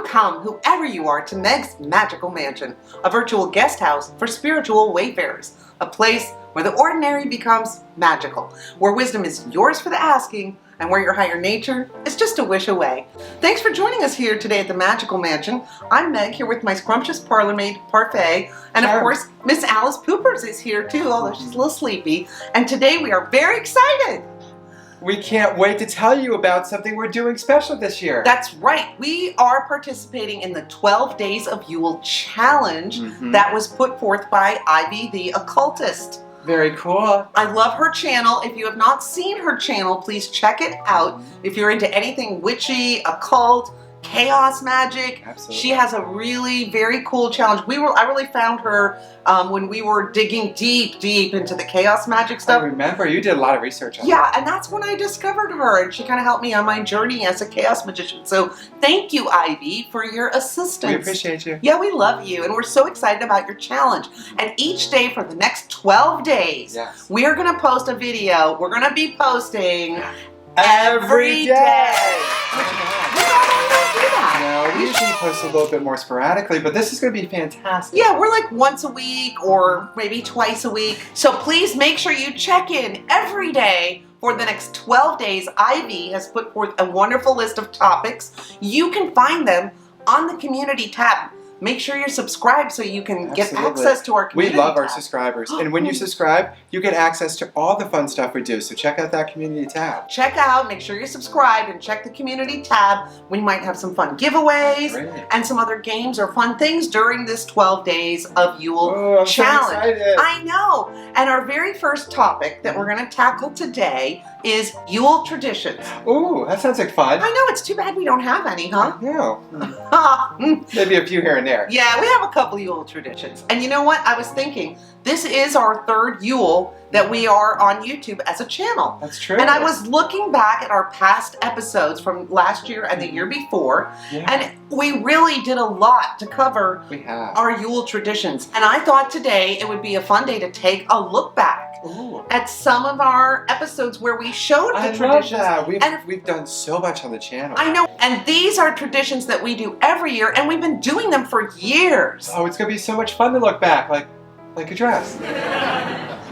Come, whoever you are, to Meg's Magical Mansion, a virtual guest house for spiritual wayfarers, a place where the ordinary becomes magical, where wisdom is yours for the asking, and where your higher nature is just a wish away. Thanks for joining us here today at the Magical Mansion. I'm Meg, here with my scrumptious parlor maid, Parfait, and of course, Miss Alice Poopers is here too, although she's a little sleepy. And today we are very excited. We can't wait to tell you about something we're doing special this year. That's right. We are participating in the 12 Days of Yule Challenge that was put forth by Ivy the Occultist. Very cool. I love her channel. If you have not seen her channel, please check it out. If you're into anything witchy, occult, chaos magic, absolutely. She has a really very cool challenge. I really found her when we were digging deep into the chaos magic stuff. I remember you did a lot of research on that. And that's when I discovered her, and she kind of helped me on my journey as a chaos magician. So thank you, Ivy, for your assistance. We appreciate you. Yeah, we love you, and we're so excited about your challenge. And each day for the next 12 days, we are going to post a video. We're going to be posting every day. No, we usually post a little bit more sporadically, but this is going to be fantastic. Yeah, we're like once a week or maybe twice a week. So please make sure you check in every day for the next 12 days. Ivy has put forth a wonderful list of topics. You can find them on the community tab. Make sure you're subscribed so you can get access to our community We love tab. our subscribers. And when you subscribe, you get access to all the fun stuff we do. So check out that community tab. Check out, make sure you're subscribed, and check the community tab. We might have some fun giveaways and some other games or fun things during this 12 Days of Yule Challenge. So excited. I know. And our very first topic that we're going to tackle today is Yule Traditions. Ooh, that sounds like fun. I know, it's too bad we don't have any, huh? No. Maybe a few here and there. Yeah, we have a couple Yule traditions. And you know what? I was thinking, this is our third Yule that we are on YouTube as a channel. That's true. And I was looking back at our past episodes from last year and the year before, and we really did a lot to cover our Yule traditions. And I thought today it would be a fun day to take a look back at some of our episodes where we showed the traditions. Love that. We've done so much on the channel. I know. And these are traditions that we do every year, and we've been doing them for years. Oh, it's going to be so much fun to look back, like a dress.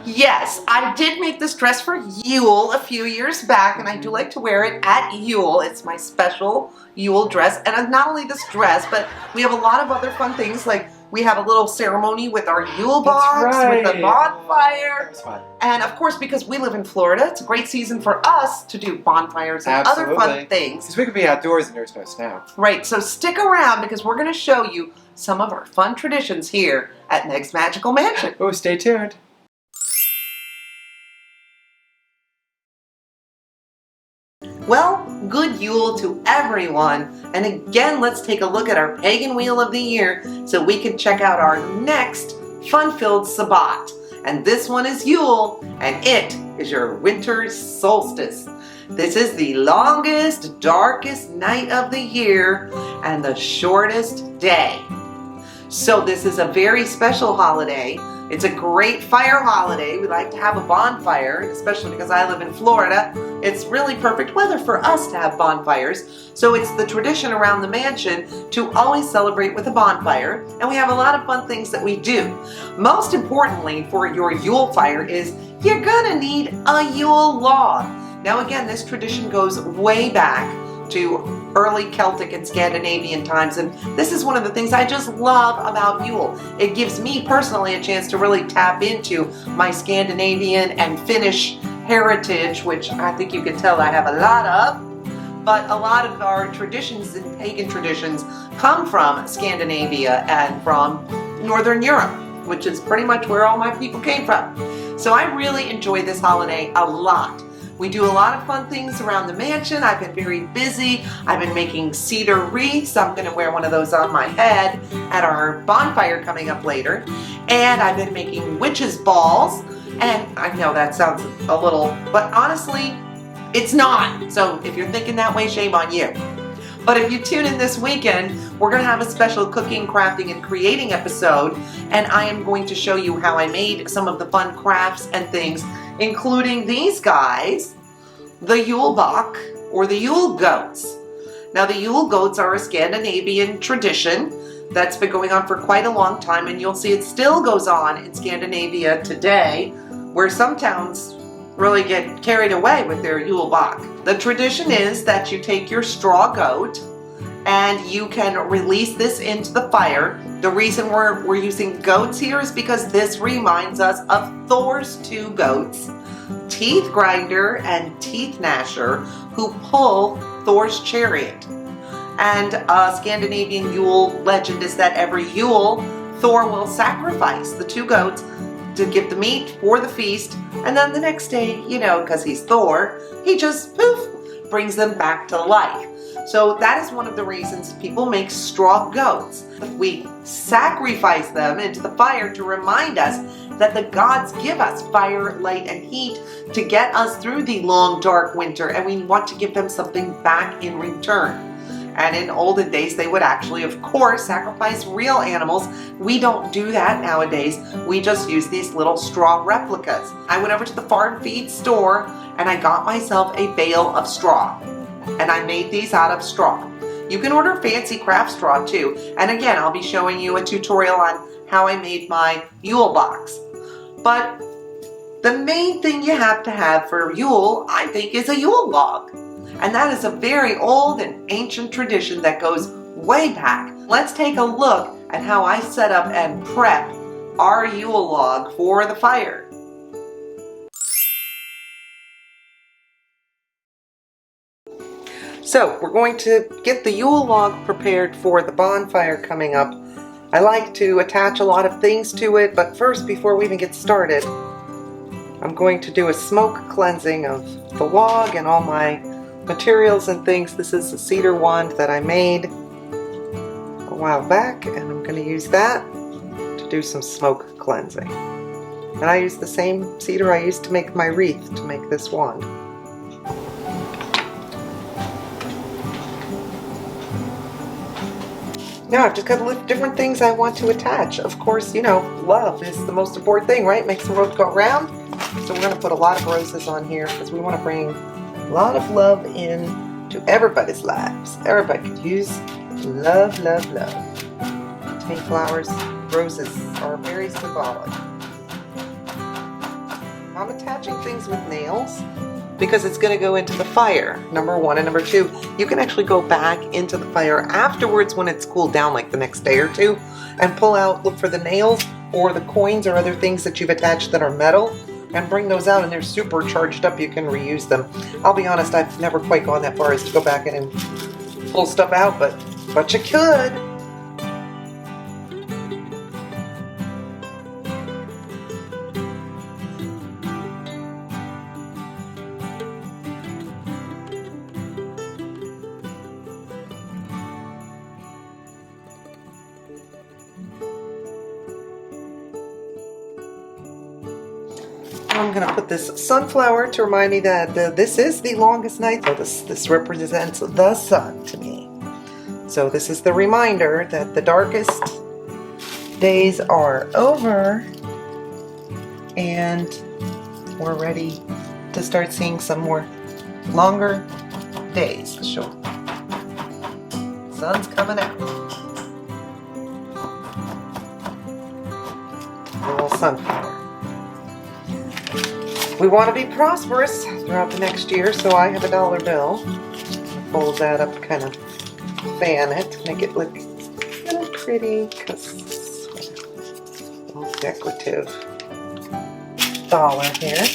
Yes, I did make this dress for Yule a few years back, and I do like to wear it at Yule. It's my special Yule dress. And not only this dress, but we have a lot of other fun things, like we have a little ceremony with our YuleBoks, with the bonfire. That was fun. And of course, because we live in Florida, it's a great season for us to do bonfires and other fun things. Because we could be outdoors and there's no snow. Right, so stick around because we're going to show you some of our fun traditions here at Meg's Magical Mansion. Oh, stay tuned. Well, good Yule to everyone. And again, let's take a look at our pagan wheel of the year so we can check out our next fun-filled Sabbat. And this one is Yule, and it is your winter solstice. This is the longest, darkest night of the year and the shortest day. So this is a very special holiday. It's a great fire holiday. We like to have a bonfire, especially because I live in Florida. It's really perfect weather for us to have bonfires. So it's the tradition around the mansion to always celebrate with a bonfire. And we have a lot of fun things that we do. Most importantly for your Yule fire is you're gonna need a Yule Log. Now again, this tradition goes way back to early Celtic and Scandinavian times, and this is one of the things I just love about Yule. It gives me personally a chance to really tap into my Scandinavian and Finnish heritage, which I think you can tell I have a lot of, but a lot of our traditions and pagan traditions come from Scandinavia and from Northern Europe, which is pretty much where all my people came from. So I really enjoy this holiday a lot. We do a lot of fun things around the mansion. I've been very busy. I've been making cedar wreaths. I'm going to wear one of those on my head at our bonfire coming up later. And I've been making witches' balls. And I know that sounds a little, but honestly, it's not. So if you're thinking that way, shame on you. But if you tune in this weekend, we're going to have a special cooking, crafting, and creating episode, and I am going to show you how I made some of the fun crafts and things, including these guys, the YuleBok or the Yule Goats. Now, the Yule Goats are a Scandinavian tradition that's been going on for quite a long time, and you'll see it still goes on in Scandinavia today, where some towns really get carried away with their YuleBok. The tradition is that you take your straw goat and you can release this into the fire. The reason we're using goats here is because this reminds us of Thor's two goats, Teeth Grinder and Teeth Gnasher, who pull Thor's chariot. And a Scandinavian Yule legend is that every Yule, Thor will sacrifice the two goats to give the meat for the feast, and then the next day, you know, because he's Thor, he just poof, brings them back to life. So that is one of the reasons people make straw goats. We sacrifice them into the fire to remind us that the gods give us fire, light, and heat to get us through the long, dark winter, and we want to give them something back in return. And in olden days, they would actually, of course, sacrifice real animals. We don't do that nowadays. We just use these little straw replicas. I went over to the farm feed store and I got myself a bale of straw. And I made these out of straw. You can order fancy craft straw too. And again, I'll be showing you a tutorial on how I made my Yule box. But the main thing you have to have for Yule, I think, is a Yule log. And that is a very old and ancient tradition that goes way back. Let's take a look at how I set up and prep our Yule log for the fire. So we're going to get the Yule log prepared for the bonfire coming up. I like to attach a lot of things to it, but first, before we even get started, I'm going to do a smoke cleansing of the log and all my materials and things. This is a cedar wand that I made a while back, and I'm going to use that to do some smoke cleansing. And I use the same cedar I used to make my wreath to make this wand. Now I've just got a couple of different things I want to attach. Of course, you know, love is the most important thing, right? Makes the world go round. So we're going to put a lot of roses on here because we want to bring a lot of love in to everybody's lives. Everybody could use love, love, love. To me, flowers, roses are very symbolic. I'm attaching things with nails because it's going to go into the fire, number one. And number two, you can actually go back into the fire afterwards when it's cooled down, like the next day or two, and pull out, look for the nails or the coins or other things that you've attached that are metal, and bring those out, and they're super charged up. You can reuse them. I'll be honest, I've never quite gone that far as to go back in and pull stuff out, but you could. I'm going to put this sunflower to remind me that this is the longest night. So this represents the sun to me. So this is the reminder that the darkest days are over and we're ready to start seeing some more longer days. Sure. Sun's coming out. Little sunflower. We want to be prosperous throughout the next year, so I have a dollar bill. Fold that up, kind of fan it, make it look a little pretty, because a little decorative dollar here.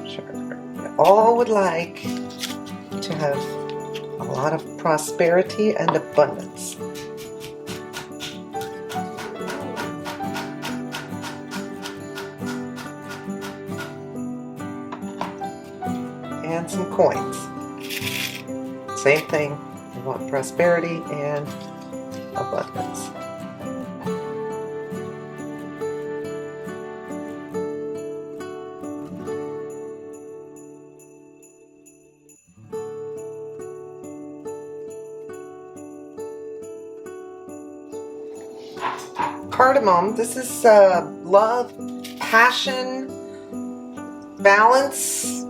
Sure. We all would like to have a lot of prosperity and abundance. And some coins. Same thing. We want prosperity and abundance. cardamom. This is love, passion, balance.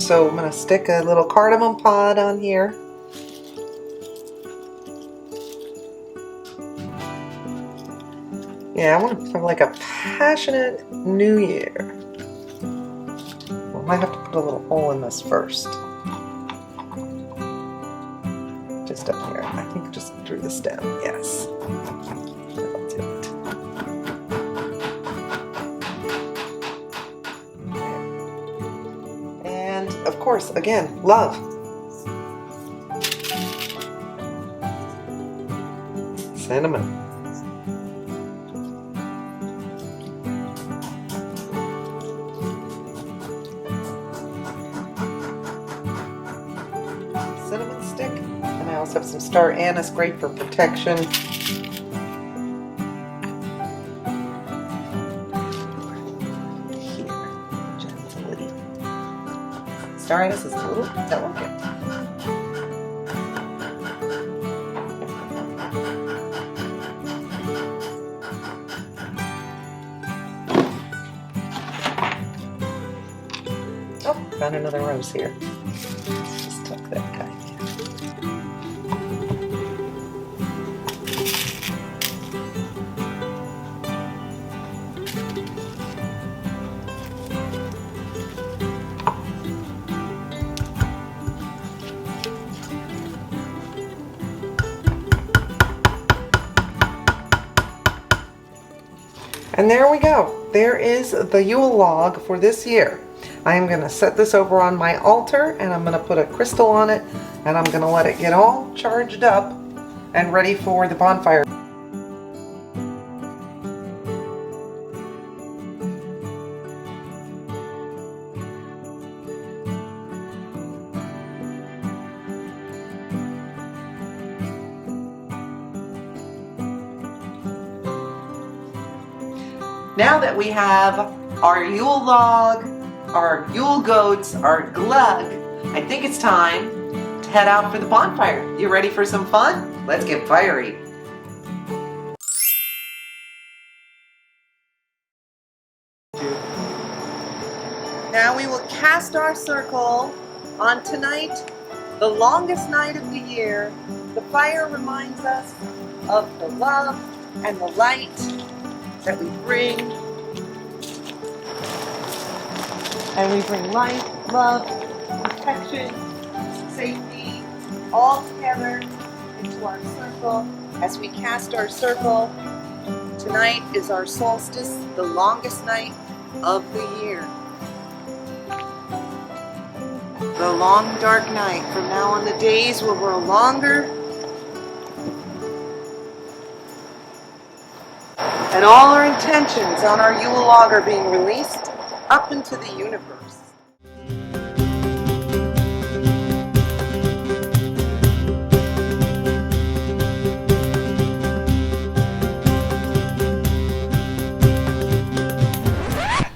So I'm going to stick a little cardamom pod on here. Yeah, I want to put like a passionate new year. I might have to put a little hole in this first. Just up here. I think just through the stem. Yes. That'll do it. And of course, again, love. Cinnamon. Cinnamon stick, and I also have some star anise, great for protection. Here, gently. Star anise is a little delicate. Oh, found another rose here. Just tuck that guy. And there we go. There is the Yule log for this year. I am going to set this over on my altar, and I'm going to put a crystal on it, and I'm going to let it get all charged up and ready for the bonfire. Now that we have our Yule log, our Yule goats, our glug, I think it's time to head out for the bonfire. You ready for some fun? Let's get fiery. Now we will cast our circle on tonight, the longest night of the year. The fire reminds us of the love and the light that we bring. And we bring light, love, protection, safety, all together into our circle. As we cast our circle, tonight is our solstice, the longest night of the year. The long dark night. From now on, the days will grow longer, and all our intentions on our Yule log are being released up into the universe.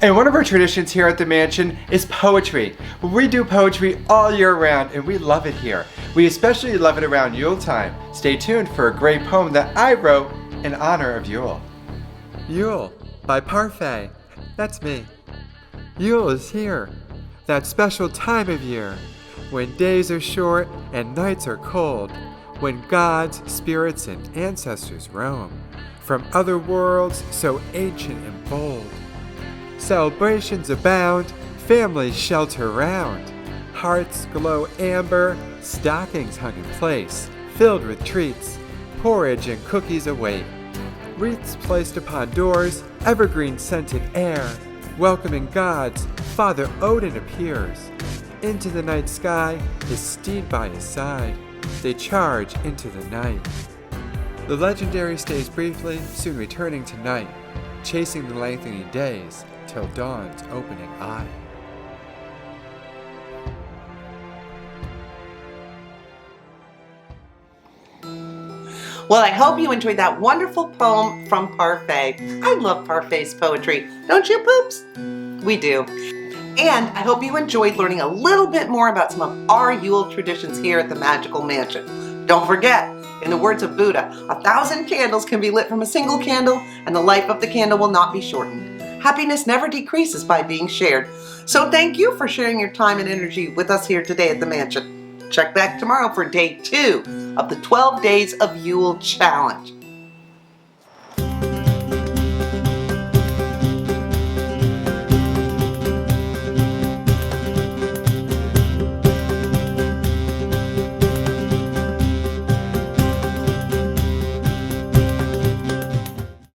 And one of our traditions here at the mansion is poetry. We do poetry all year round, and we love it here. We especially love it around Yule time. Stay tuned for a great poem that I wrote in honor of Yule. Yule by Parfait. That's me. Yule is here, that special time of year, when days are short and nights are cold, when gods, spirits, and ancestors roam from other worlds so ancient and bold. Celebrations abound, families shelter round, hearts glow amber, stockings hung in place, filled with treats, porridge and cookies await. Wreaths placed upon doors, evergreen scented air, welcoming gods, Father Odin appears. Into the night sky, his steed by his side, they charge into the night. The legendary stays briefly, soon returning to night, chasing the lengthening days till dawn's opening eye. Well, I hope you enjoyed that wonderful poem from Parfait. I love Parfait's poetry. Don't you, Poops? We do. And I hope you enjoyed learning a little bit more about some of our Yule traditions here at the Magical Mansion. Don't forget, In the words of Buddha, 1,000 candles can be lit from a single candle, and the life of the candle will not be shortened. Happiness never decreases by being shared. So thank you for sharing your time and energy with us here today at the mansion. Check back tomorrow for day 2 of the 12 Days of Yule Challenge.